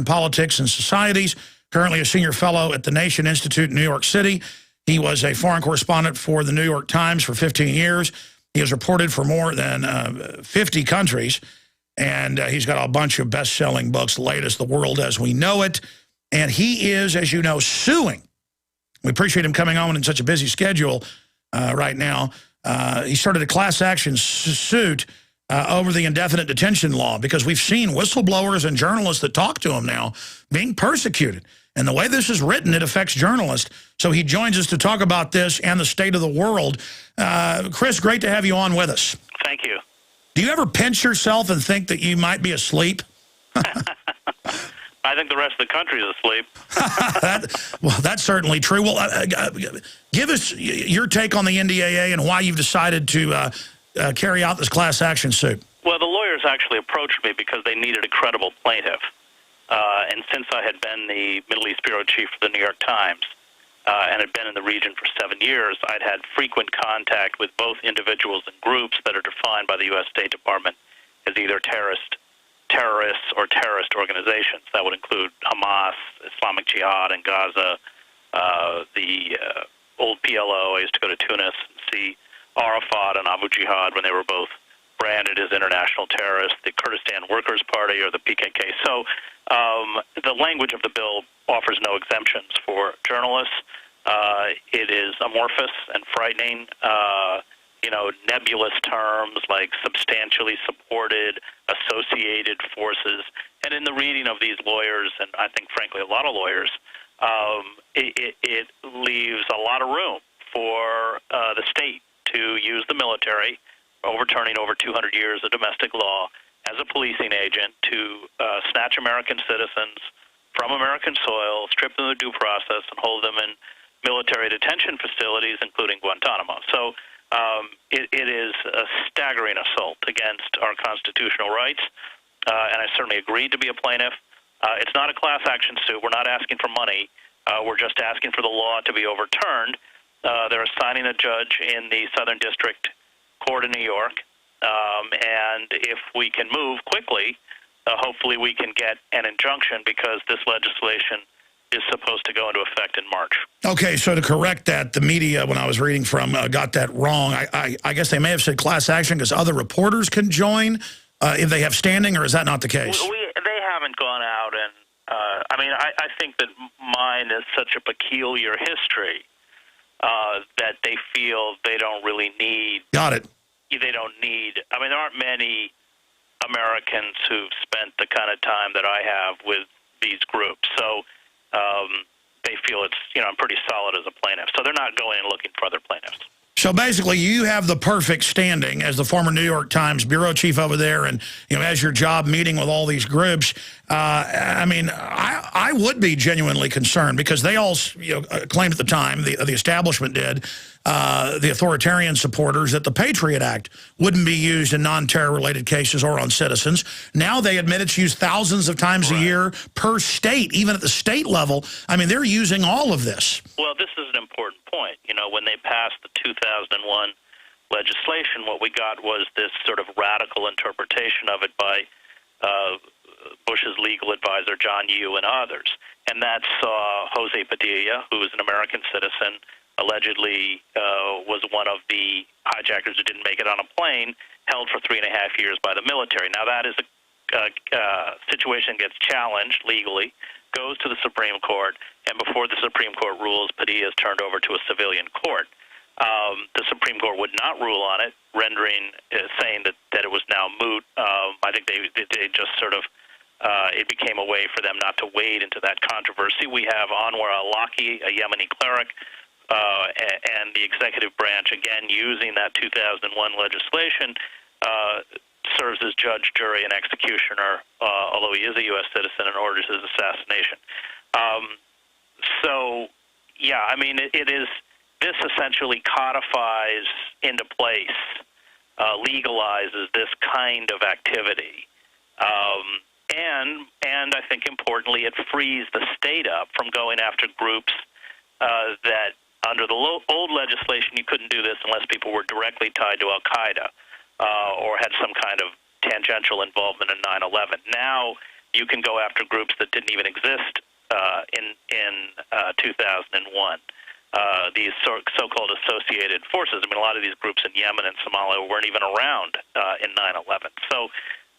Politics and Societies, currently a senior fellow at the Nation Institute in New York City. He was a foreign correspondent for the New York Times for 15 years. He has reported for more than 50 countries, and he's got a bunch of best-selling books, the latest, The World as We Know It. And he is, as you know, suing. We appreciate him coming on in such a busy schedule right now. He started a class action suit over the indefinite detention law because we've seen whistleblowers and journalists that talk to him now being persecuted. And the way this is written, it affects journalists. So he joins us to talk about this and the state of the world. Chris, great to have you on with us. Thank you. Do you ever pinch yourself and think that you might be asleep? I think the rest of the country is asleep. Well, that's certainly true. Well, give us your take on the NDAA and why you've decided to carry out this class action suit. Well, the lawyers actually approached me because they needed a credible plaintiff. And since I had been the Middle East bureau chief for the New York Times and had been in the region for 7 years, I'd had frequent contact with both individuals and groups that are defined by the U.S. State Department as either terrorists or terrorist organizations. That would include Hamas, Islamic Jihad in Gaza, the old PLO. I used to go to Tunis and see Arafat and Abu Jihad when they were both branded as international terrorists, the Kurdistan Workers' Party or the PKK. So the language of the bill offers no exemptions for journalists. It is amorphous and frightening. Nebulous terms like substantially supported, associated forces. And in the reading of these lawyers, and I think, frankly, a lot of lawyers, it leaves a lot of room for the state to use the military, overturning over 200 years of domestic law, as a policing agent to snatch American citizens from American soil, strip them of due process, and hold them in military detention facilities, including Guantanamo. So it is a staggering assault against our constitutional rights, and I certainly agreed to be a plaintiff. It's not a class action suit. We're not asking for money. We're just asking for the law to be overturned. They're assigning a judge in the Southern District Court in New York, and if we can move quickly, hopefully we can get an injunction because this legislation is supposed to go into effect in March. Okay, so to correct that, the media, when I was reading from, got that wrong. I guess they may have said class action because other reporters can join if they have standing, or is that not the case? They haven't gone out and, I think that mine is such a peculiar history that they feel they don't really need. Got it. They don't need, there aren't many Americans who've spent the kind of time that I have with these groups. So they feel it's, I'm pretty solid as a plaintiff. So they're not going and looking for other plaintiffs. So basically, you have the perfect standing as the former New York Times bureau chief over there, and as your job meeting with all these groups. I would be genuinely concerned because they all claimed at the time, the establishment did, the authoritarian supporters, that the Patriot Act wouldn't be used in non-terror related cases or on citizens. Now they admit it's used thousands of times a year per state, even at the state level. They're using all of this. Well, this is an important point. When they passed the 2001 legislation, what we got was this sort of radical interpretation of it by Bush's legal advisor, John Yoo, and others. And that saw Jose Padilla, who is an American citizen, allegedly was one of the hijackers who didn't make it on a plane, held for 3.5 years by the military. Now, that is a situation that gets challenged legally, goes to the Supreme Court, and before the Supreme Court rules, Padilla is turned over to a civilian court. The Supreme Court would not rule on it, saying that it was now moot. I think they just sort of, it became a way for them not to wade into that controversy. We have Anwar al-Awlaki, a Yemeni cleric, and the executive branch, again, using that 2001 legislation, serves as judge, jury, and executioner, although he is a U.S. citizen, and orders his assassination. It is. This essentially codifies into place, legalizes this kind of activity, and I think importantly, it frees the state up from going after groups that under the old legislation you couldn't do this unless people were directly tied to Al-Qaeda or had some kind of tangential involvement in 9/11. Now you can go after groups that didn't even exist in 2001. These so-called associated forces. I mean, a lot of these groups in Yemen and Somalia weren't even around in 9/11. So,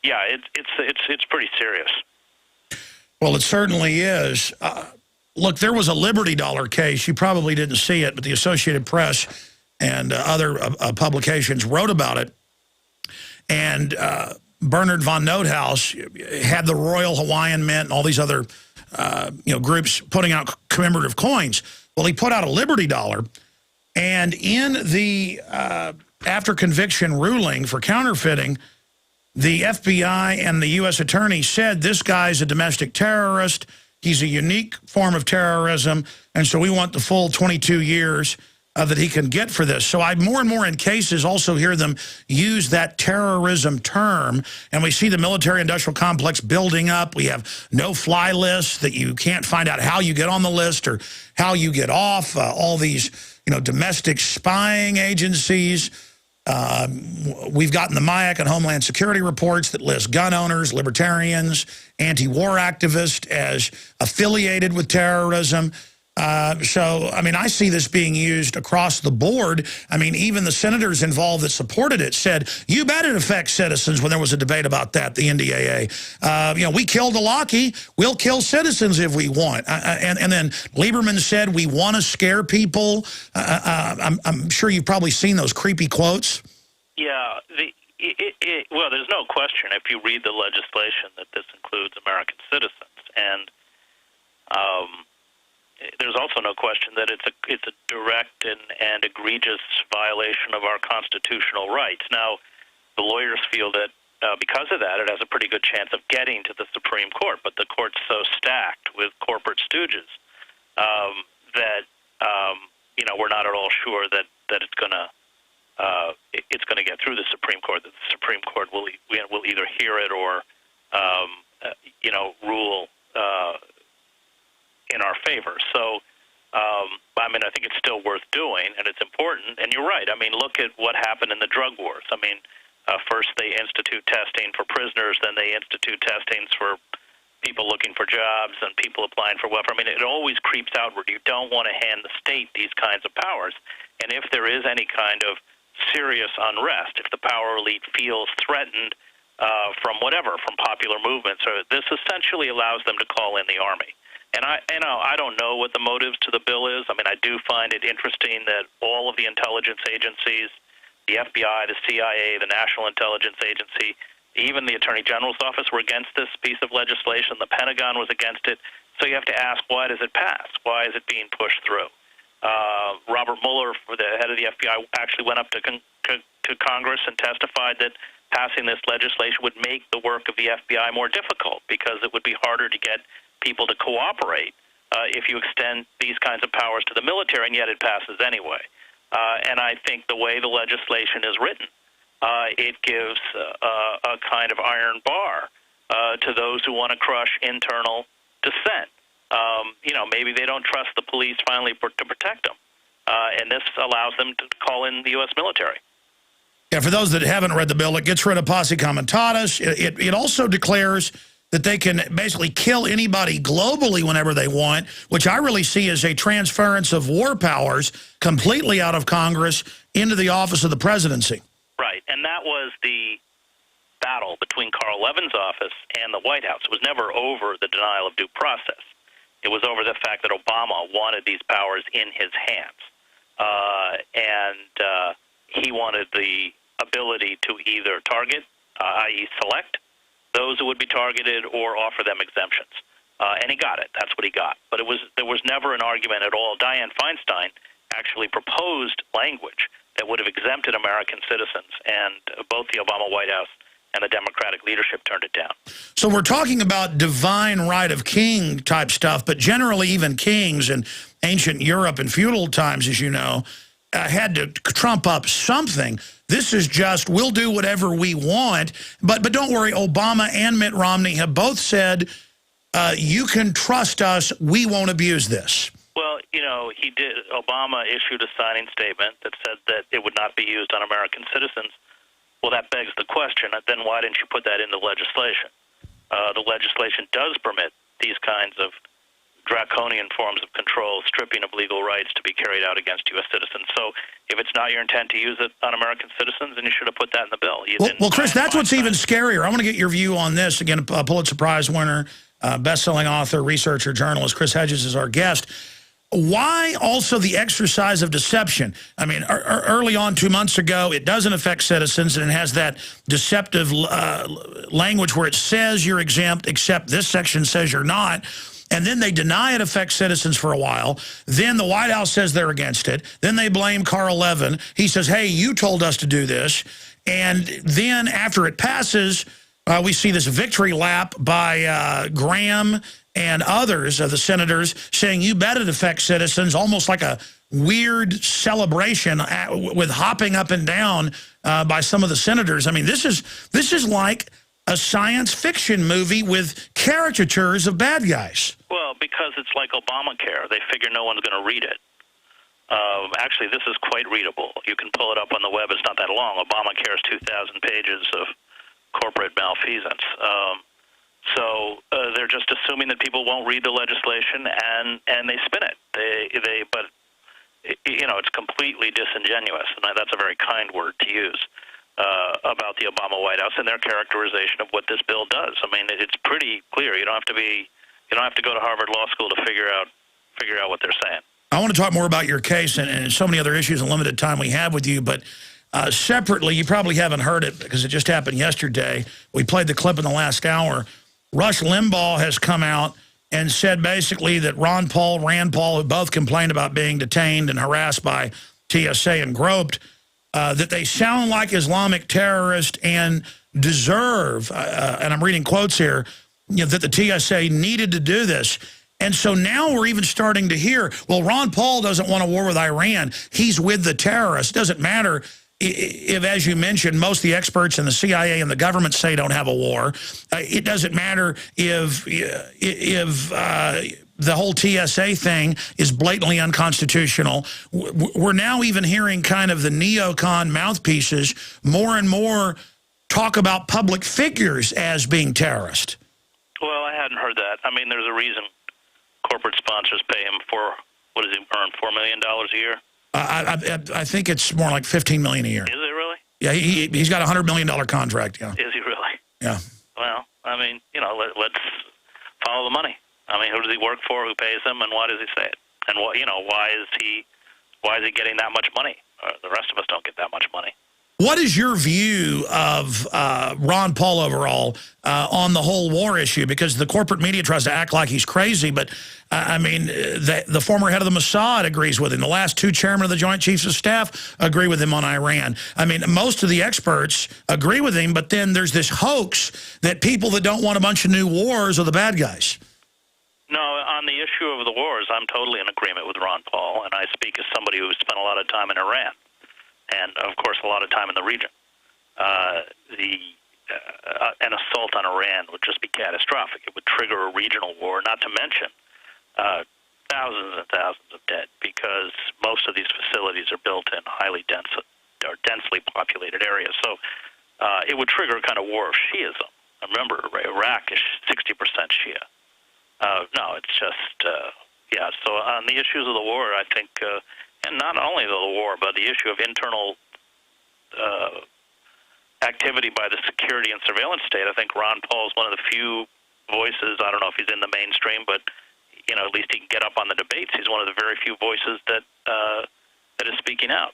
yeah, it's pretty serious. Well, it certainly is. Look, there was a Liberty Dollar case. You probably didn't see it, but the Associated Press and other publications wrote about it. And Bernard von Noothaus had the Royal Hawaiian Mint and all these other groups putting out commemorative coins. Well, he put out a Liberty Dollar, and in the after conviction ruling for counterfeiting, the FBI and the U.S. attorney said this guy's a domestic terrorist. He's a unique form of terrorism, and so we want the full 22 years that he can get for this. So I more and more in cases also hear them use that terrorism term, and we see the military-industrial complex building up. We have no-fly lists that you can't find out how you get on the list or how you get off. All these, domestic spying agencies. We've gotten the MIAC and Homeland Security reports that list gun owners, libertarians, anti-war activists as affiliated with terrorism. So, I mean, I see this being used across the board. I mean, even the senators involved that supported it said, you bet it affects citizens when there was a debate about that, the NDAA. We killed a Lockie. We'll kill citizens if we want. And then Lieberman said, we want to scare people. I'm sure you've probably seen those creepy quotes. Yeah. Well, there's no question if you read the legislation that this includes American citizens. And there's also no question that it's a direct and egregious violation of our constitutional rights. Now, the lawyers feel that because of that, it has a pretty good chance of getting to the Supreme Court, but the court's so stacked with corporate stooges that we're not at all sure that it's going to get through the Supreme Court. That the Supreme Court will either hear it or rule in our favor. So, I think it's still worth doing, and it's important. And you're right. I mean, look at what happened in the drug wars. I mean, first they institute testing for prisoners, then they institute testings for people looking for jobs and people applying for welfare. I mean, it always creeps outward. You don't want to hand the state these kinds of powers. And if there is any kind of serious unrest, if the power elite feels threatened from popular movements, this essentially allows them to call in the army. And I don't know what the motives to the bill is. I mean, I do find it interesting that all of the intelligence agencies, the FBI, the CIA, the National Intelligence Agency, even the Attorney General's office were against this piece of legislation. The Pentagon was against it. So you have to ask, why does it pass? Why is it being pushed through? Robert Mueller, the head of the FBI, actually went up to Congress and testified that passing this legislation would make the work of the FBI more difficult because it would be harder to get people to cooperate if you extend these kinds of powers to the military, and yet it passes anyway. And I think the way the legislation is written, it gives a kind of iron bar to those who want to crush internal dissent. Maybe they don't trust the police finally to protect them, and this allows them to call in the U.S. military. Yeah, for those that haven't read the bill, it gets rid of posse comitatus. It also declares that they can basically kill anybody globally whenever they want, which I really see as a transference of war powers completely out of Congress into the office of the presidency. Right, and that was the battle between Carl Levin's office and the White House. It was never over the denial of due process. It was over the fact that Obama wanted these powers in his hands. And he wanted the ability to either target, i.e. select, those who would be targeted or offer them exemptions. And he got it. That's what he got. But there was never an argument at all. Dianne Feinstein actually proposed language that would have exempted American citizens, and both the Obama White House and the Democratic leadership turned it down. So we're talking about divine right of king type stuff, but generally even kings in ancient Europe and feudal times, as you know, had to trump up something. This is just, we'll do whatever we want. But don't worry, Obama and Mitt Romney have both said, you can trust us, we won't abuse this. Well, he did. Obama issued a signing statement that said that it would not be used on American citizens. Well, that begs the question, then why didn't you put that in the legislation? the legislation does permit these kinds of draconian forms of control, stripping of legal rights to be carried out against U.S. citizens. So if it's not your intent to use it on American citizens, then you should have put that in the bill. Well, Chris, that's what's even scarier. I want to get your view on this. Again, a Pulitzer Prize winner, best-selling author, researcher, journalist, Chris Hedges is our guest. Why also the exercise of deception? I mean, early on, 2 months ago, it doesn't affect citizens, and it has that deceptive language where it says you're exempt, except this section says you're not. And then they deny it affects citizens for a while. Then the White House says they're against it. Then they blame Carl Levin. He says, hey, you told us to do this. And then after it passes, we see this victory lap by Graham and others of the senators saying, you bet it affects citizens, almost like a weird celebration with hopping up and down by some of the senators. I mean, this is like a science fiction movie with caricatures of bad guys. Well, because it's like Obamacare. They figure no one's going to read it. Actually, this is quite readable. You can pull it up on the web. It's not that long. Obamacare is 2,000 pages of corporate malfeasance. So they're just assuming that people won't read the legislation, and they spin it. But it's completely disingenuous, and that's a very kind word to use about the Obama White House and their characterization of what this bill does. I mean, it's pretty clear. You don't have to go to Harvard Law School to figure out what they're saying. I want to talk more about your case and so many other issues in limited time we have with you, but separately, you probably haven't heard it because it just happened yesterday. We played the clip in the last hour. Rush Limbaugh has come out and said basically that Rand Paul, who both complained about being detained and harassed by TSA and groped, that they sound like Islamic terrorists and deserve, and I'm reading quotes here, that the TSA needed to do this. And so now we're even starting to hear, well, Ron Paul doesn't want a war with Iran. He's with the terrorists. It doesn't matter if, as you mentioned, most of the experts in the CIA and the government say don't have a war. It doesn't matter if the whole TSA thing is blatantly unconstitutional. We're now even hearing kind of the neocon mouthpieces more and more talk about public figures as being terrorists. Well, I hadn't heard that. I mean, there's a reason corporate sponsors pay him for, what does he earn, $4 million a year? I think it's more like $15 million a year. Is it really? Yeah, he's got a $100 million contract, yeah. Is he really? Yeah. Well, I mean, let's follow the money. I mean, who does he work for? Who pays him? And why does he say it? And why is he getting that much money? The rest of us don't get that much money. What is your view of Ron Paul overall on the whole war issue? Because the corporate media tries to act like he's crazy, but I mean, the former head of the Mossad agrees with him. The last two chairmen of the Joint Chiefs of Staff agree with him on Iran. I mean, most of the experts agree with him, but then there's this hoax that people that don't want a bunch of new wars are the bad guys. No, on the issue of the wars, I'm totally in agreement with Ron Paul, and I speak as somebody who spent a lot of time in Iran. And, of course, a lot of time in the region. An assault on Iran would just be catastrophic. It would trigger a regional war, not to mention thousands and thousands of dead, because most of these facilities are built in densely populated areas. So it would trigger a kind of war of Shiism. Remember, Iraq is 60% Shia. No, it's just, yeah. So on the issues of the war, I think... and not only the war, but the issue of internal activity by the security and surveillance state. I think Ron Paul is one of the few voices, I don't know if he's in the mainstream, but at least he can get up on the debates. He's one of the very few voices that is speaking out.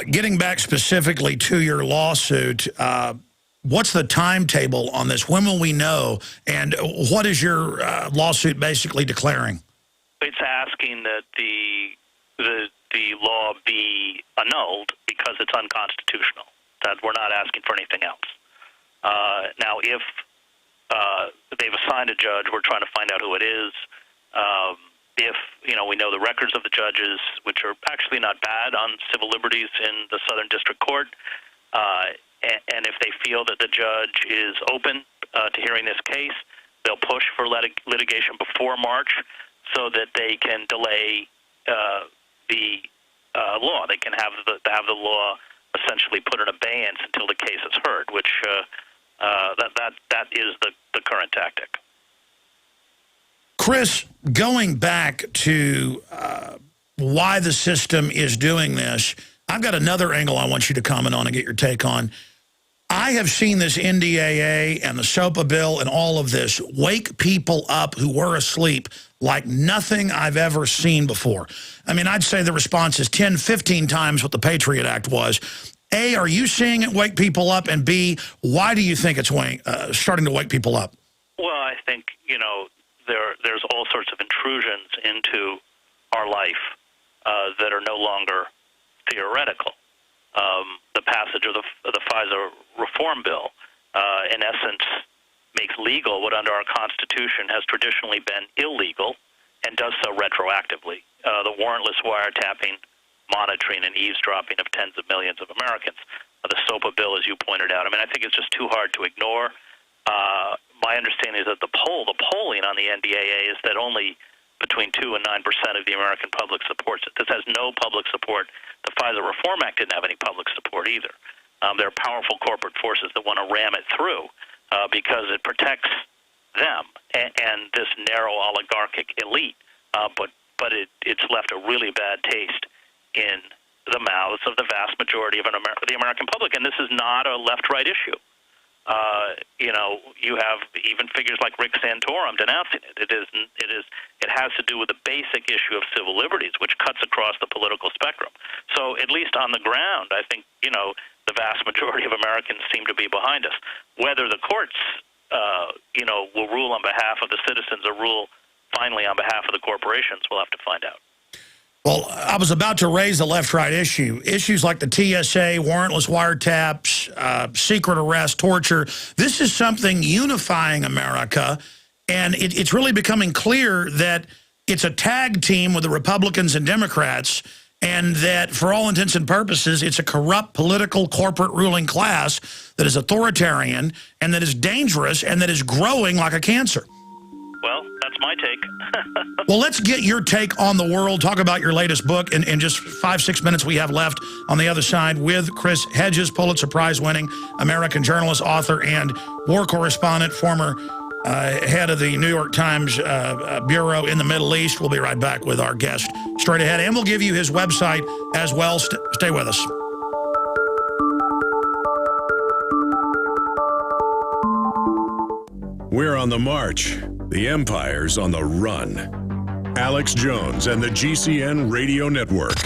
Getting back specifically to your lawsuit, what's the timetable on this? When will we know? And what is your lawsuit basically declaring? It's asking that the law be annulled because it's unconstitutional. That we're not asking for anything else. Now, if they've assigned a judge, we're trying to find out who it is. If we know the records of the judges, which are actually not bad on civil liberties in the Southern District Court, and if they feel that the judge is open to hearing this case, they'll push for litigation before March, so that they can delay the law. They can have the law essentially put in abeyance until the case is heard, which That is the current tactic. Chris, going back to why the system is doing this, I've got another angle I want you to comment on and get your take on. I have seen this NDAA and the SOPA bill and all of this wake people up who were asleep like nothing I've ever seen before. I mean, I'd say the response is 10, 15 times what the Patriot Act was. A, are you seeing it wake people up? And B, why do you think it's starting to wake people up? Well, I think, there's all sorts of intrusions into our life that are no longer theoretical. The passage of the FISA reform bill, in essence, makes legal what under our Constitution has traditionally been illegal and does so retroactively. The warrantless wiretapping, monitoring, and eavesdropping of tens of millions of Americans. The SOPA bill, as you pointed out, I mean, I think it's just too hard to ignore. My understanding is that the polling on the NDAA is that only between 2 and 9% of the American public supports it. This has no public support. The FISA Reform Act didn't have any public support either. There are powerful corporate forces that want to ram it through because it protects them and this narrow oligarchic elite. But it's left a really bad taste in the mouths of the vast majority of the American public. And this is not a left-right issue. You have even figures like Rick Santorum denouncing it. It has to do with the basic issue of civil liberties, which cuts across the political spectrum. So at least on the ground, I think, the vast majority of Americans seem to be behind us. Whether the courts, will rule on behalf of the citizens or rule finally on behalf of the corporations, we'll have to find out. Well, I was about to raise the left-right issue. Issues like the TSA, warrantless wiretaps, secret arrest, torture. This is something unifying America, and it's really becoming clear that it's a tag team with the Republicans and Democrats, and that for all intents and purposes, it's a corrupt political corporate ruling class that is authoritarian and that is dangerous and that is growing like a cancer. Well, that's my take. Well, let's get your take on the world. Talk about your latest book in just 5-6 minutes we have left on the other side with Chris Hedges, Pulitzer Prize-winning American journalist, author, and war correspondent, former head of the New York Times Bureau in the Middle East. We'll be right back with our guest straight ahead, and we'll give you his website as well. Stay with us. We're on the march. The empire's on the run. Alex Jones and the GCN Radio Network.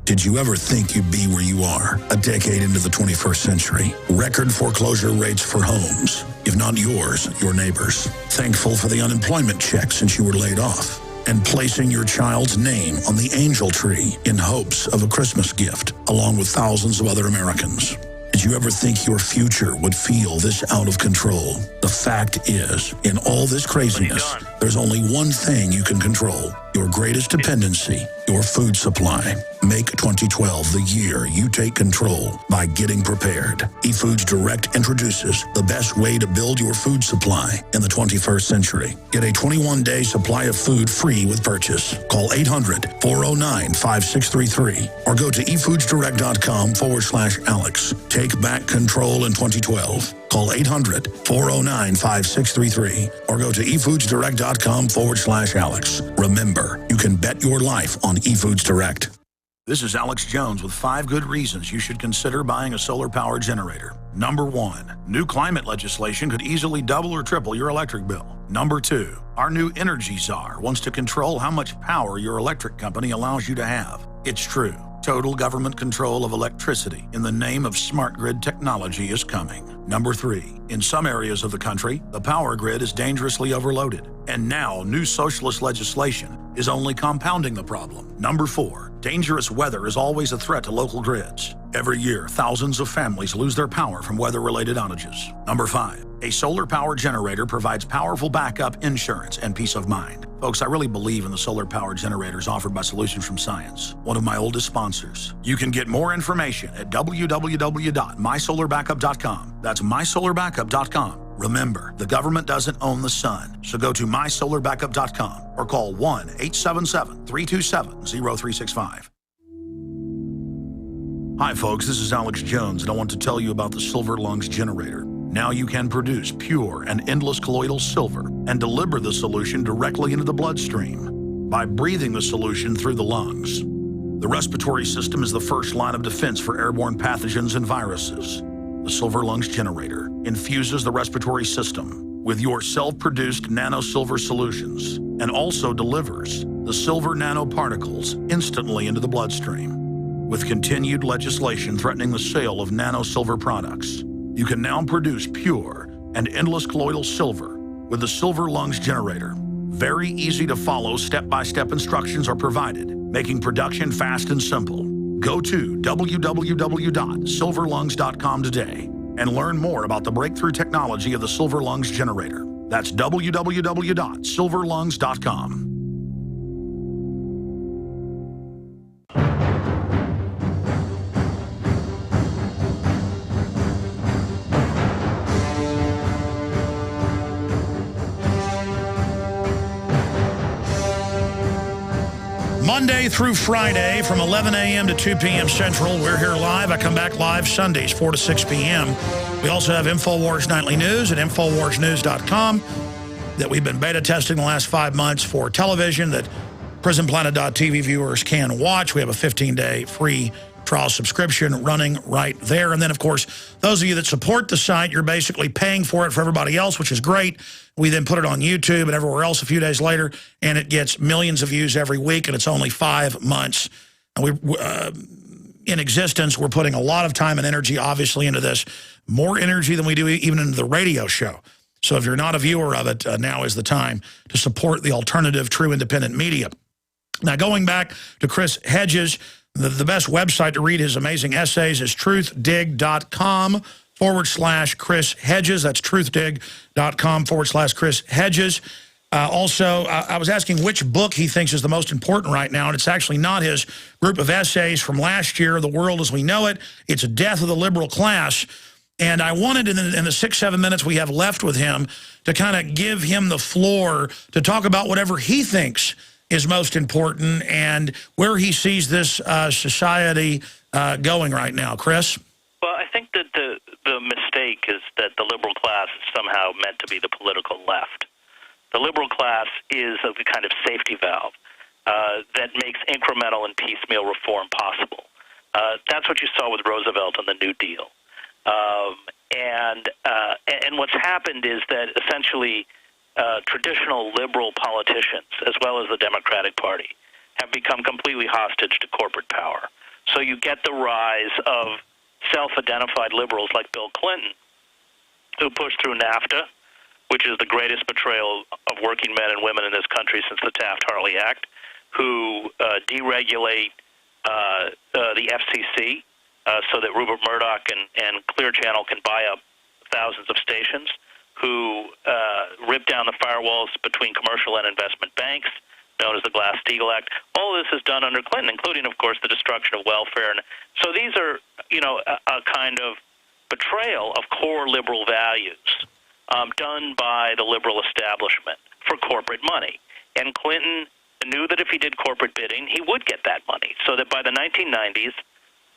Did you ever think you'd be where you are a decade into the 21st century? Record foreclosure rates for homes, if not yours, your neighbors. Thankful for the unemployment check since you were laid off. And placing your child's name on the angel tree in hopes of a Christmas gift, along with thousands of other Americans. Did you ever think your future would feel this out of control? The fact is, in all this craziness, there's only one thing you can control. Your greatest dependency, your food supply. Make 2012 the year you take control by getting prepared. eFoods Direct introduces the best way to build your food supply in the 21st century. Get a 21-day supply of food free with purchase. Call 800-409-5633 or go to efoodsdirect.com/Alex. Take back control in 2012. Call 800-409-5633 or go to efoodsdirect.com/Alex. Remember, you can bet your life on eFoods Direct. This is Alex Jones with 5 good reasons you should consider buying a solar power generator. Number 1, new climate legislation could easily double or triple your electric bill. Number 2, our new energy czar wants to control how much power your electric company allows you to have. It's true. Total government control of electricity in the name of smart grid technology is coming. Number 3, in some areas of the country, the power grid is dangerously overloaded. And now, new socialist legislation is only compounding the problem. Number 4, dangerous weather is always a threat to local grids. Every year, thousands of families lose their power from weather-related outages. Number 5, a solar power generator provides powerful backup, insurance, and peace of mind. Folks, I really believe in the solar power generators offered by Solutions from Science, one of my oldest sponsors. You can get more information at www.mysolarbackup.com. That's mysolarbackup.com. Remember, the government doesn't own the sun, so go to mysolarbackup.com or call 1-877-327-0365. Hi folks, this is Alex Jones, and I want to tell you about the Silver Lungs generator. Now you can produce pure and endless colloidal silver and deliver the solution directly into the bloodstream by breathing the solution through the lungs. The respiratory system is the first line of defense for airborne pathogens and viruses. The Silver Lungs generator infuses the respiratory system with your self-produced nano-silver solutions and also delivers the silver nanoparticles instantly into the bloodstream. With continued legislation threatening the sale of nano-silver products, you can now produce pure and endless colloidal silver with the Silver Lungs generator. Very easy to follow step-by-step instructions are provided, making production fast and simple. Go to www.silverlungs.com today and learn more about the breakthrough technology of the Silver Lungs generator. That's www.silverlungs.com. Monday through Friday from 11 a.m. to 2 p.m. Central. We're here live. I come back live Sundays, 4 to 6 p.m. We also have InfoWars Nightly News at InfoWarsNews.com that we've been beta testing the last 5 months for television that PrisonPlanet.tv viewers can watch. We have a 15-day free trial subscription running right there. And then, of course, those of you that support the site, you're basically paying for it for everybody else, which is great. We then put it on YouTube and everywhere else a few days later, and it gets millions of views every week, and it's only 5 months. And we, in existence, we're putting a lot of time and energy, obviously, into this. More energy than we do even into the radio show. So if you're not a viewer of it, now is the time to support the alternative, true independent media. Now, going back to Chris Hedges, the best website to read his amazing essays is truthdig.com/Chris Hedges. That's truthdig.com/Chris Hedges. Also, I was asking which book he thinks is the most important right now, and it's actually not his group of essays from last year, The World as We Know It. It's Death of the Liberal Class. And I wanted, in the 6-7 minutes we have left with him, to kind of give him the floor to talk about whatever he thinks is most important and where he sees this society going right now. Chris? Well, I think that the mistake is that the liberal class is somehow meant to be the political left. The liberal class is a kind of safety valve that makes incremental and piecemeal reform possible. That's what you saw with Roosevelt and the New Deal. And what's happened is that essentially traditional liberal politicians, as well as the Democratic Party, have become completely hostage to corporate power. So you get the rise of self-identified liberals like Bill Clinton, who pushed through NAFTA, which is the greatest betrayal of working men and women in this country since the Taft-Hartley Act, who deregulate the FCC so that Rupert Murdoch and Clear Channel can buy up thousands of stations, who ripped down the firewalls between commercial and investment banks, known as the Glass-Steagall Act. All this is done under Clinton, including, of course, the destruction of welfare. And so these are, a kind of betrayal of core liberal values done by the liberal establishment for corporate money. And Clinton knew that if he did corporate bidding, he would get that money, so that by the 1990s,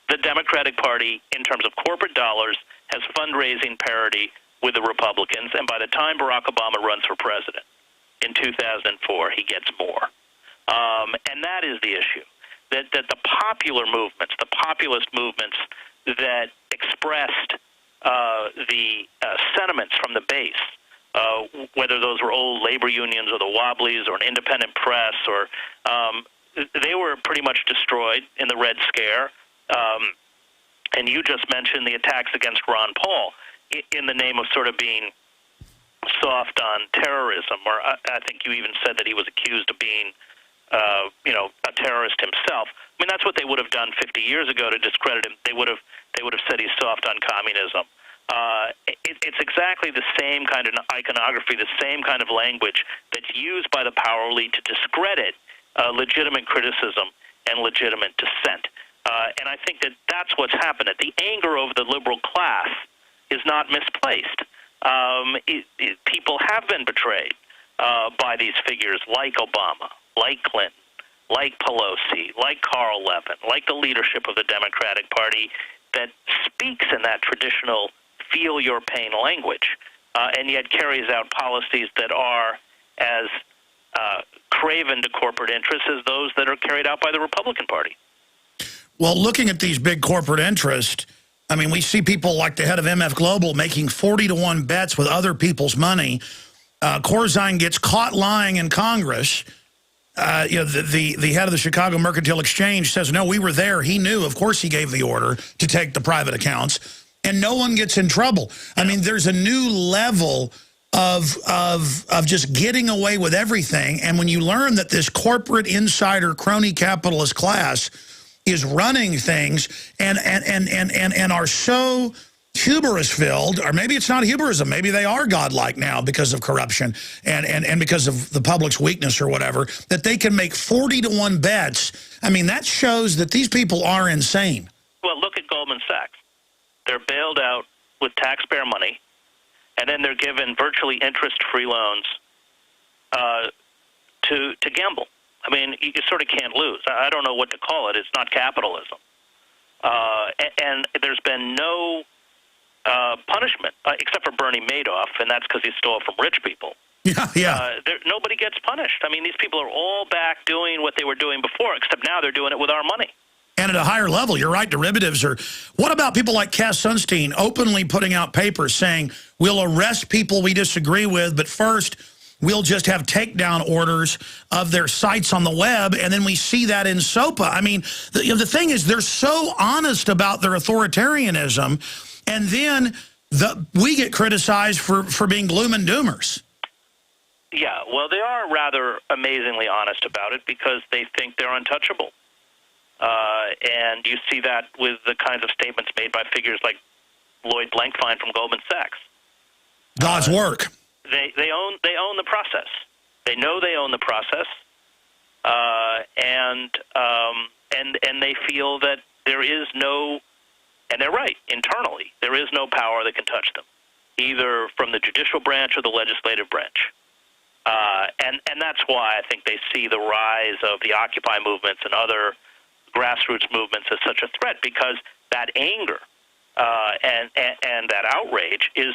the Democratic Party, in terms of corporate dollars, has fundraising parity with the Republicans, and by the time Barack Obama runs for president in 2004, he gets more. And that is the issue, that the popular movements, the populist movements that expressed the sentiments from the base, whether those were old labor unions or the Wobblies or an independent press, or they were pretty much destroyed in the Red Scare. And you just mentioned the attacks against Ron Paul in the name of sort of being soft on terrorism, or I think you even said that he was accused of being, a terrorist himself. I mean, that's what they would have done 50 years ago to discredit him. They would have said he's soft on communism. It's exactly the same kind of iconography, the same kind of language that's used by the power elite to discredit legitimate criticism and legitimate dissent. And I think that that's what's happened. That the anger over the liberal class is not misplaced. People have been betrayed by these figures like Obama, like Clinton, like Pelosi, like Carl Levin, like the leadership of the Democratic Party, that speaks in that traditional feel your pain language, and yet carries out policies that are as craven to corporate interests as those that are carried out by the Republican Party. Well, looking at these big corporate interests, I mean, we see people like the head of MF Global making 40-to-1 bets with other people's money. Corzine gets caught lying in Congress. You know, the head of the Chicago Mercantile Exchange says, no, we were there. He knew. Of course he gave the order to take the private accounts. And no one gets in trouble. I mean, there's a new level of just getting away with everything. And when you learn that this corporate insider crony capitalist class is running things and are so hubris-filled, or maybe it's not hubrism, maybe they are godlike now because of corruption and because of the public's weakness or whatever, that they can make 40-to-1 bets. I mean, that shows that these people are insane. Well, look at Goldman Sachs. They're bailed out with taxpayer money, and then they're given virtually interest-free loans to gamble. I mean, you sort of can't lose. I don't know what to call it. It's not capitalism. And there's been no punishment, except for Bernie Madoff, and that's because he stole from rich people. Yeah. Nobody gets punished. I mean, these people are all back doing what they were doing before, except now they're doing it with our money. And at a higher level, you're right, derivatives are... What about people like Cass Sunstein openly putting out papers saying, we'll arrest people we disagree with, but first we'll just have takedown orders of their sites on the web, and then we see that in SOPA. I mean, the thing is, they're so honest about their authoritarianism, and then we get criticized for being gloom and doomers. Yeah, well, they are rather amazingly honest about it because they think they're untouchable. And you see that with the kinds of statements made by figures like Lloyd Blankfein from Goldman Sachs. God's work. They own the process. They know they own the process, and they feel that there is no, and they're right, internally, there is no power that can touch them, either from the judicial branch or the legislative branch. And that's why I think they see the rise of the Occupy movements and other grassroots movements as such a threat, because that anger and that outrage is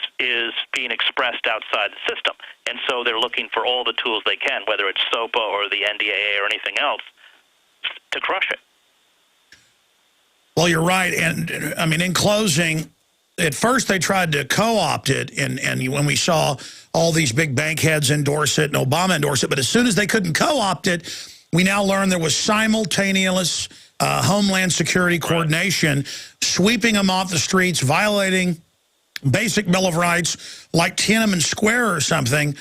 being expressed outside the system. And so they're looking for all the tools they can, whether it's SOPA or the NDAA or anything else, to crush it. Well, you're right. And, I mean, in closing, at first they tried to co-opt it, and when we saw all these big bank heads endorse it and Obama endorse it, but as soon as they couldn't co-opt it, we now learned there was simultaneous Homeland Security coordination, sweeping them off the streets, violating basic Bill of Rights like Tiananmen Square or something.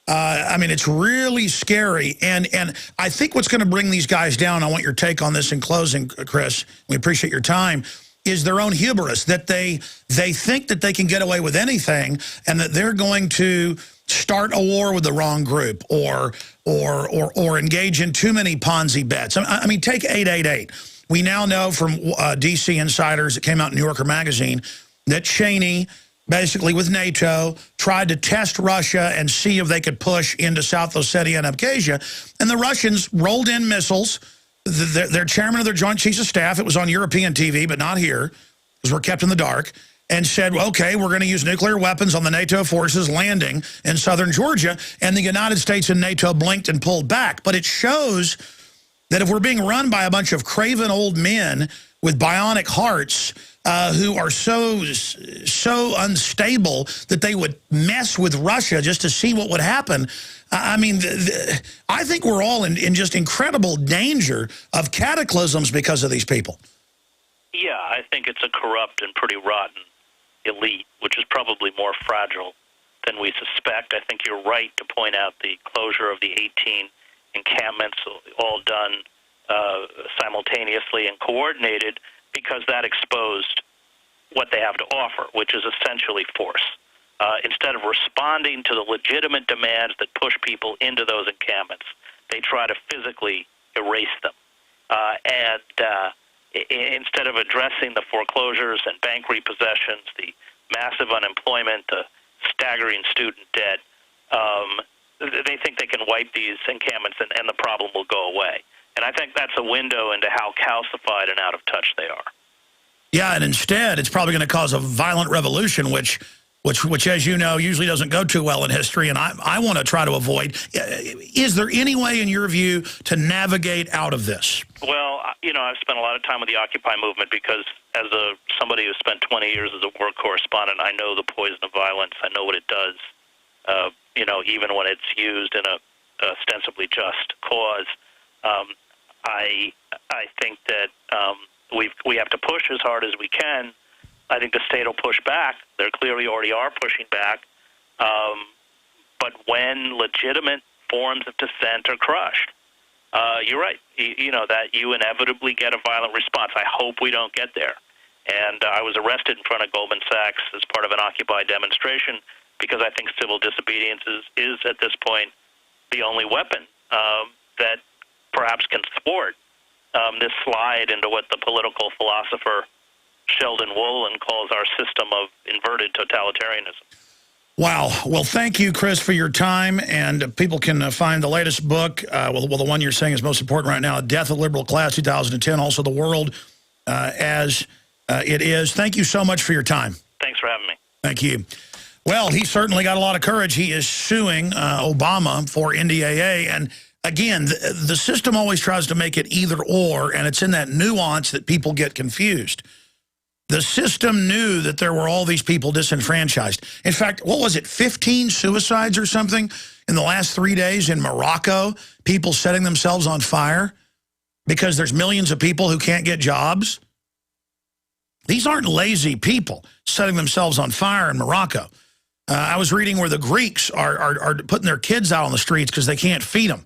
I mean, it's really scary. And I think what's going to bring these guys down, I want your take on this in closing, Chris, we appreciate your time, is their own hubris, that they think that they can get away with anything and that they're going to start a war with the wrong group or engage in too many Ponzi bets. I mean, take 888. We now know from D.C. insiders that came out in New Yorker magazine that Cheney, basically with NATO, tried to test Russia and see if they could push into South Ossetia and Abkhazia. And the Russians rolled in missiles. Their chairman of their Joint Chiefs of Staff, it was on European TV, but not here, because we're kept in the dark, and said, okay, we're going to use nuclear weapons on the NATO forces landing in southern Georgia, and the United States and NATO blinked and pulled back. But it shows that if we're being run by a bunch of craven old men with bionic hearts who are so unstable that they would mess with Russia just to see what would happen, I mean, I think we're all in just incredible danger of cataclysms because of these people. Yeah, I think it's a corrupt and pretty rotten elite, which is probably more fragile than we suspect. I think you're right to point out the closure of the 18 encampments, all done simultaneously and coordinated, because that exposed what they have to offer, which is essentially force. Instead of responding to the legitimate demands that push people into those encampments, they try to physically erase them. Instead of addressing the foreclosures and bank repossessions, the massive unemployment, the staggering student debt, they think they can wipe these encampments and the problem will go away. And I think that's a window into how calcified and out of touch they are. Yeah, and instead, it's probably going to cause a violent revolution, which, as you know, usually doesn't go too well in history, and I want to try to avoid. Is there any way, in your view, to navigate out of this? Well, you know, I've spent a lot of time with the Occupy movement because as somebody who spent 20 years as a war correspondent, I know the poison of violence. I know what it does, you know, even when it's used in a ostensibly just cause. I think that we have to push as hard as we can. I think the state will push back. They clearly already are pushing back. But when legitimate forms of dissent are crushed, you're right. You know, that you inevitably get a violent response. I hope we don't get there. And I was arrested in front of Goldman Sachs as part of an Occupy demonstration because I think civil disobedience is at this point the only weapon that perhaps can thwart this slide into what the political philosopher Sheldon Woolen calls our system of inverted totalitarianism. Wow. Well, thank you, Chris, for your time. And people can find the latest book, well, the one you're saying is most important right now, Death of the Liberal Class, 2010, also The World as It Is. Thank you so much for your time. Thanks for having me. Thank you. Well, he certainly got a lot of courage. He is suing Obama for NDAA. And again, the system always tries to make it either or, and it's in that nuance that people get confused. The system knew that there were all these people disenfranchised. In fact, what was it, 15 suicides or something in the last 3 days in Morocco? People setting themselves on fire because there's millions of people who can't get jobs. These aren't lazy people setting themselves on fire in Morocco. I was reading where the Greeks are putting their kids out on the streets because they can't feed them.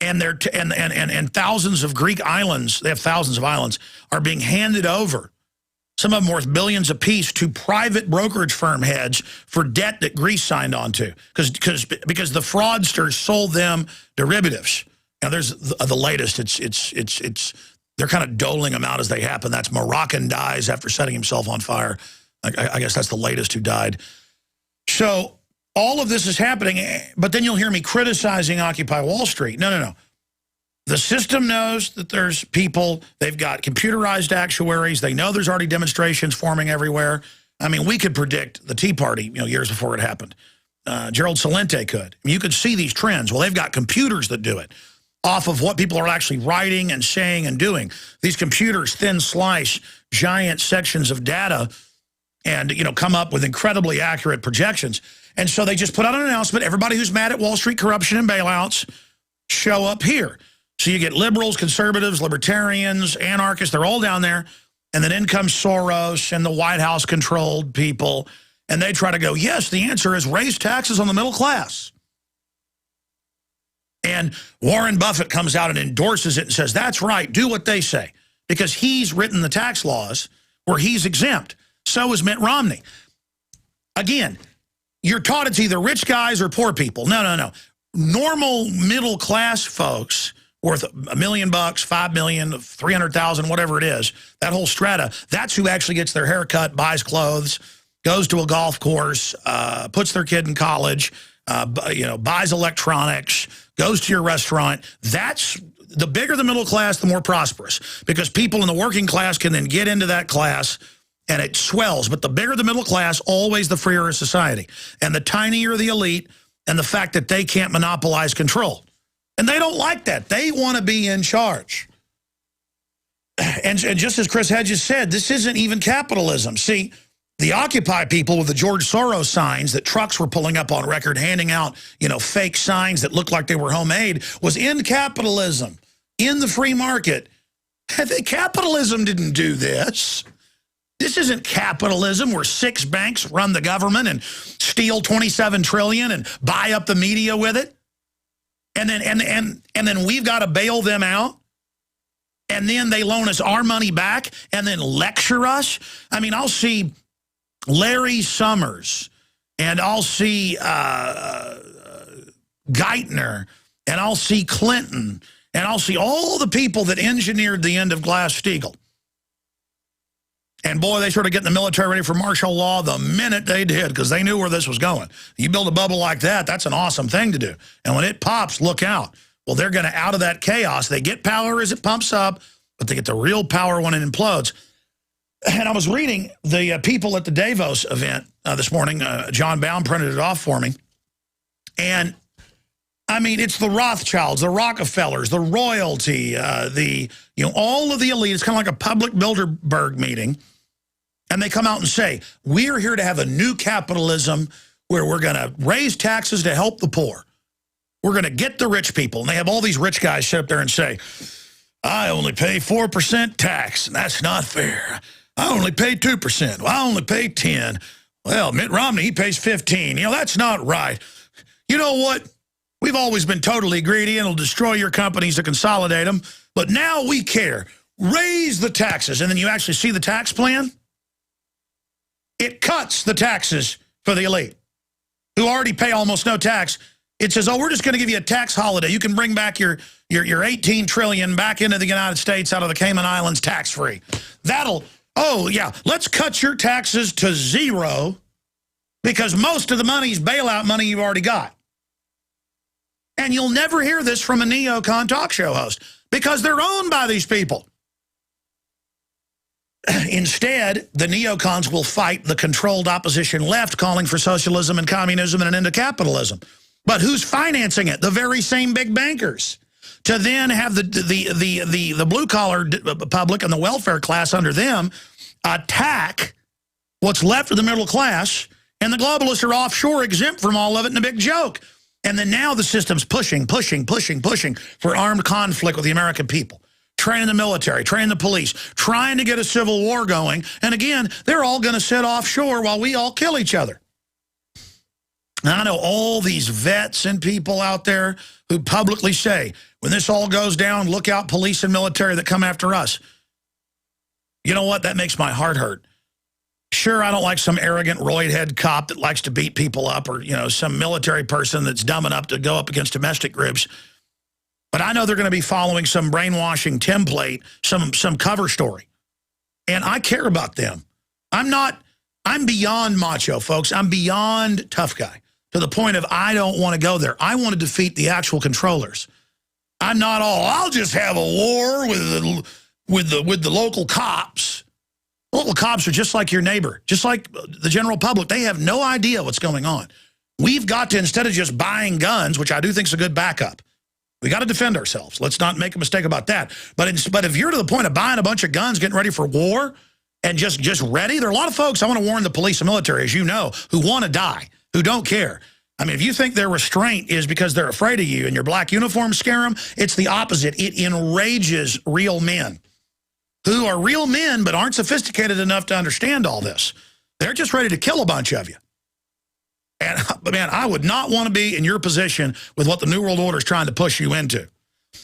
And and thousands of Greek islands, they have thousands of islands, are being handed over. Some of them worth billions apiece to private brokerage firm heads for debt that Greece signed on to because the fraudsters sold them derivatives. Now there's the latest. It's they're kind of doling them out as they happen. That's Moroccan dies after setting himself on fire. I guess that's the latest who died. So all of this is happening, but then you'll hear me criticizing Occupy Wall Street. No. The system knows that there's people, they've got computerized actuaries, they know there's already demonstrations forming everywhere. I mean, we could predict the Tea Party, years before it happened. Gerald Celente could. I mean, you could see these trends. Well, they've got computers that do it off of what people are actually writing and saying and doing. These computers thin slice giant sections of data and, come up with incredibly accurate projections. And so they just put out an announcement, everybody who's mad at Wall Street corruption and bailouts, show up here. So you get liberals, conservatives, libertarians, anarchists, they're all down there. And then in comes Soros and the White House-controlled people. And they try to go, yes, the answer is raise taxes on the middle class. And Warren Buffett comes out and endorses it and says, that's right, do what they say. Because he's written the tax laws where he's exempt. So is Mitt Romney. Again, you're taught it's either rich guys or poor people. No. Normal middle-class folks worth $1 million, $5 million, 300,000, whatever it is, that whole strata, that's who actually gets their hair cut, buys clothes, goes to a golf course, puts their kid in college, buys electronics, goes to your restaurant. That's the bigger the middle class, the more prosperous, because people in the working class can then get into that class and it swells. But the bigger the middle class, always the freer a society. And the tinier the elite and the fact that they can't monopolize control. And they don't like that. They want to be in charge. And just as Chris Hedges said, this isn't even capitalism. See, the Occupy people with the George Soros signs that trucks were pulling up on record, handing out, fake signs that looked like they were homemade, was in capitalism, in the free market. Capitalism didn't do this. This isn't capitalism where 6 banks run the government and steal $27 trillion and buy up the media with it. And then we've got to bail them out. And then they loan us our money back and then lecture us. I mean, I'll see Larry Summers and I'll see Geithner and I'll see Clinton and I'll see all the people that engineered the end of Glass-Steagall. And boy, they started getting the military ready for martial law the minute they did because they knew where this was going. You build a bubble like that, that's an awesome thing to do. And when it pops, look out. Well, they're going to, out of that chaos, they get power as it pumps up, but they get the real power when it implodes. And I was reading the people at the Davos event this morning. John Baum printed it off for me. And, I mean, it's the Rothschilds, the Rockefellers, the royalty, all of the elite. It's kind of like a public Bilderberg meeting. And they come out and say, we're here to have a new capitalism where we're going to raise taxes to help the poor. We're going to get the rich people. And they have all these rich guys sit up there and say, I only pay 4% tax, and that's not fair. I only pay 2%. Well, I only pay 10. Well, Mitt Romney, he pays 15. That's not right. You know what? We've always been totally greedy, and it'll destroy your companies to consolidate them. But now we care. Raise the taxes. And then you actually see the tax plan. It cuts the taxes for the elite, who already pay almost no tax. It says, oh, we're just going to give you a tax holiday. You can bring back your $18 trillion back into the United States out of the Cayman Islands tax-free. Oh, yeah, let's cut your taxes to zero because most of the money's bailout money you've already got. And you'll never hear this from a neocon talk show host because they're owned by these people. Instead, the neocons will fight the controlled opposition left calling for socialism and communism and an end to capitalism. But who's financing it? The very same big bankers. To then have the blue-collar public and the welfare class under them attack what's left of the middle class, and the globalists are offshore exempt from all of it in a big joke. And then now the system's pushing for armed conflict with the American people. Training the military, training the police, trying to get a civil war going. And again, they're all going to sit offshore while we all kill each other. And I know all these vets and people out there who publicly say, when this all goes down, look out police and military that come after us. You know what? That makes my heart hurt. Sure, I don't like some arrogant roidhead cop that likes to beat people up or, some military person that's dumb enough to go up against domestic groups. But I know they're going to be following some brainwashing template, some cover story. And I care about them. I'm beyond macho, folks. I'm beyond tough guy to the point of I don't want to go there. I want to defeat the actual controllers. I'm not I'll just have a war with the local cops. Local cops are just like your neighbor, just like the general public. They have no idea what's going on. We've got to, instead of just buying guns, which I do think is a good backup, we got to defend ourselves. Let's not make a mistake about that. But if you're to the point of buying a bunch of guns, getting ready for war, and just ready, there are a lot of folks, I want to warn the police and military, as you know, who want to die, who don't care. I mean, if you think their restraint is because they're afraid of you and your black uniforms scare them, it's the opposite. It enrages real men who are real men but aren't sophisticated enough to understand all this. They're just ready to kill a bunch of you. But man, I would not want to be in your position with what the New World Order is trying to push you into.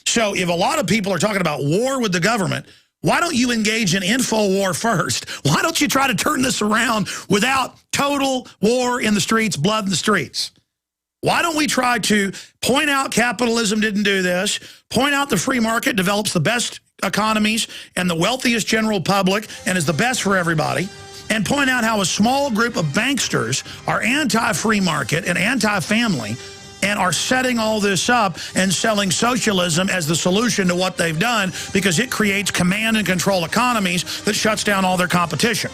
So if a lot of people are talking about war with the government, why don't you engage in info war first? Why don't you try to turn this around without total war in the streets, blood in the streets? Why don't we try to point out capitalism didn't do this, point out the free market develops the best economies and the wealthiest general public and is the best for everybody, and point out how a small group of banksters are anti-free market and anti-family and are setting all this up and selling socialism as the solution to what they've done because it creates command and control economies that shuts down all their competition.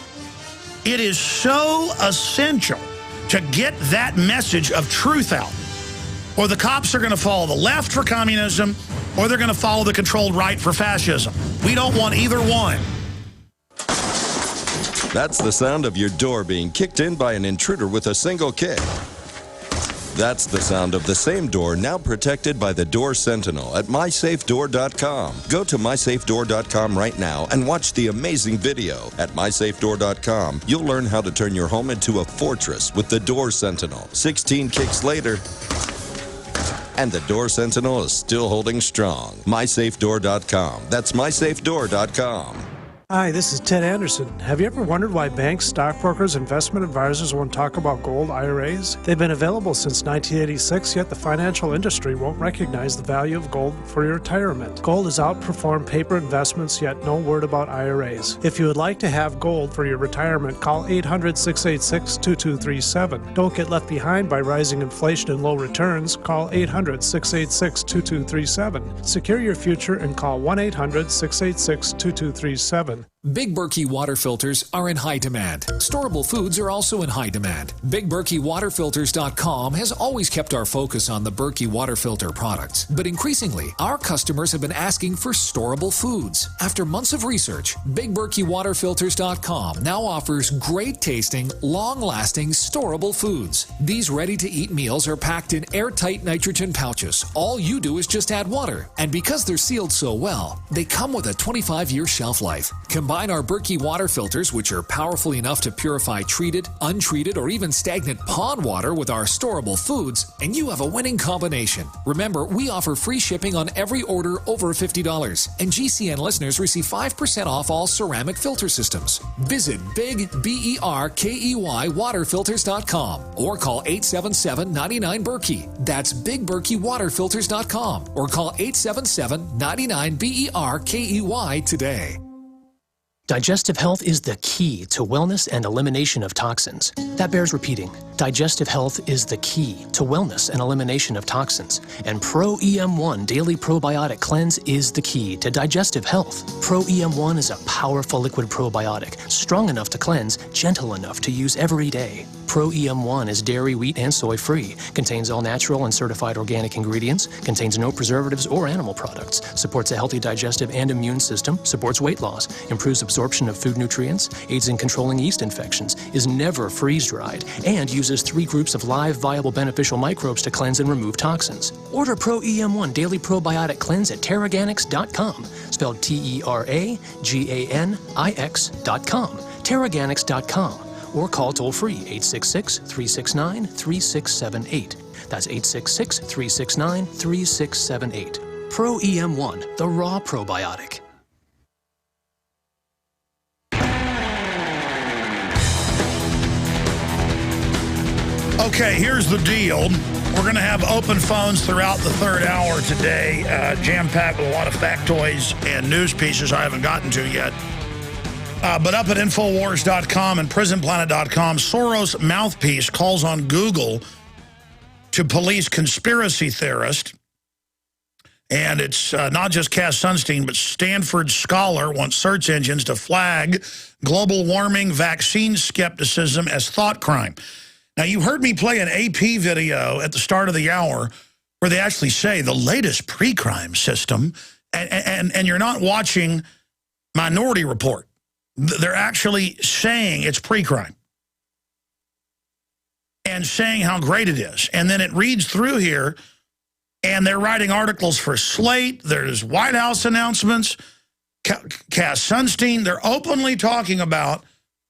It is so essential to get that message of truth out, or the cops are going to follow the left for communism, or they're going to follow the controlled right for fascism. We don't want either one. That's the sound of your door being kicked in by an intruder with a single kick. That's the sound of the same door now protected by the Door Sentinel at MySafeDoor.com. Go to MySafeDoor.com right now and watch the amazing video. At MySafeDoor.com, you'll learn how to turn your home into a fortress with the Door Sentinel. 16 kicks later, and the Door Sentinel is still holding strong. MySafeDoor.com. That's MySafeDoor.com. Hi, this is Ted Anderson. Have you ever wondered why banks, stockbrokers, investment advisors won't talk about gold IRAs? They've been available since 1986, yet the financial industry won't recognize the value of gold for your retirement. Gold has outperformed paper investments, yet no word about IRAs. If you would like to have gold for your retirement, call 800-686-2237. Don't get left behind by rising inflation and low returns. Call 800-686-2237. Secure your future and call 1-800-686-2237. Big Berkey water filters are in high demand. Storable foods are also in high demand. BigBerkeyWaterFilters.com has always kept our focus on the Berkey water filter products. But increasingly, our customers have been asking for storable foods. After months of research, BigBerkeyWaterFilters.com now offers great tasting, long-lasting, storable foods. These ready-to-eat meals are packed in airtight nitrogen pouches. All you do is just add water. And because they're sealed so well, they come with a 25-year shelf life. Combine our Berkey water filters, which are powerful enough to purify treated, untreated, or even stagnant pond water with our storable foods, and you have a winning combination. Remember, we offer free shipping on every order over $50, and GCN listeners receive 5% off all ceramic filter systems. Visit BigBerkeyWaterFilters.com or call 877-99-BERKEY. That's BigBerkeyWaterFilters.com or call 877-99-BERKEY today. Digestive health is the key to wellness and elimination of toxins. That bears repeating. Digestive health is the key to wellness and elimination of toxins. And Pro EM1 Daily Probiotic Cleanse is the key to digestive health. Pro EM1 is a powerful liquid probiotic, strong enough to cleanse, gentle enough to use every day. Pro EM1 is dairy, wheat, and soy free, contains all natural and certified organic ingredients, contains no preservatives or animal products, supports a healthy digestive and immune system, supports weight loss, improves absorption of food nutrients, aids in controlling yeast infections, is never freeze-dried, and uses 3 groups of live, viable, beneficial microbes to cleanse and remove toxins. Order Pro EM1 Daily Probiotic Cleanse at Terraganics.com, spelled Terraganix.com, Terraganics.com, or call toll-free 866-369-3678. That's 866-369-3678. Pro EM1, the raw probiotic. Okay, here's the deal. We're going to have open phones throughout the third hour today, jam-packed with a lot of factoids and news pieces I haven't gotten to yet. But up at Infowars.com and PrisonPlanet.com, Soros' mouthpiece calls on Google to police conspiracy theorists. And it's not just Cass Sunstein, but Stanford scholar wants search engines to flag global warming vaccine skepticism as thought crime. Now, you heard me play an AP video at the start of the hour where they actually say the latest pre-crime system, and you're not watching Minority Report. They're actually saying it's pre-crime and saying how great it is. And then it reads through here, and they're writing articles for Slate. There's White House announcements. Cass Sunstein, they're openly talking about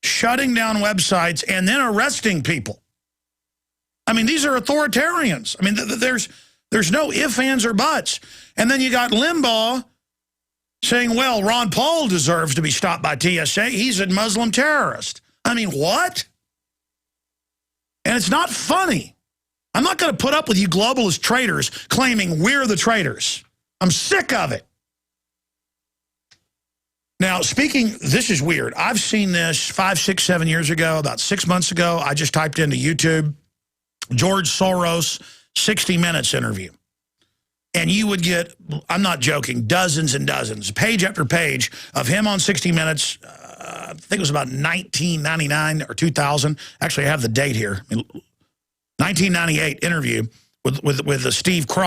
shutting down websites and then arresting people. I mean, these are authoritarians. I mean, there's no ifs, ands, or buts. And then you got Limbaugh saying, well, Ron Paul deserves to be stopped by TSA. He's a Muslim terrorist. I mean, what? And it's not funny. I'm not going to put up with you globalist traitors claiming we're the traitors. I'm sick of it. Now, speaking, this is weird. I've seen this 5, 6, 7 years ago, about 6 months ago. I just typed into YouTube, George Soros 60 Minutes interview. And you would get, I'm not joking, dozens and dozens, page after page of him on 60 Minutes. I think it was about 1999 or 2000. Actually, I have the date here. 1998 interview with Steve Cross.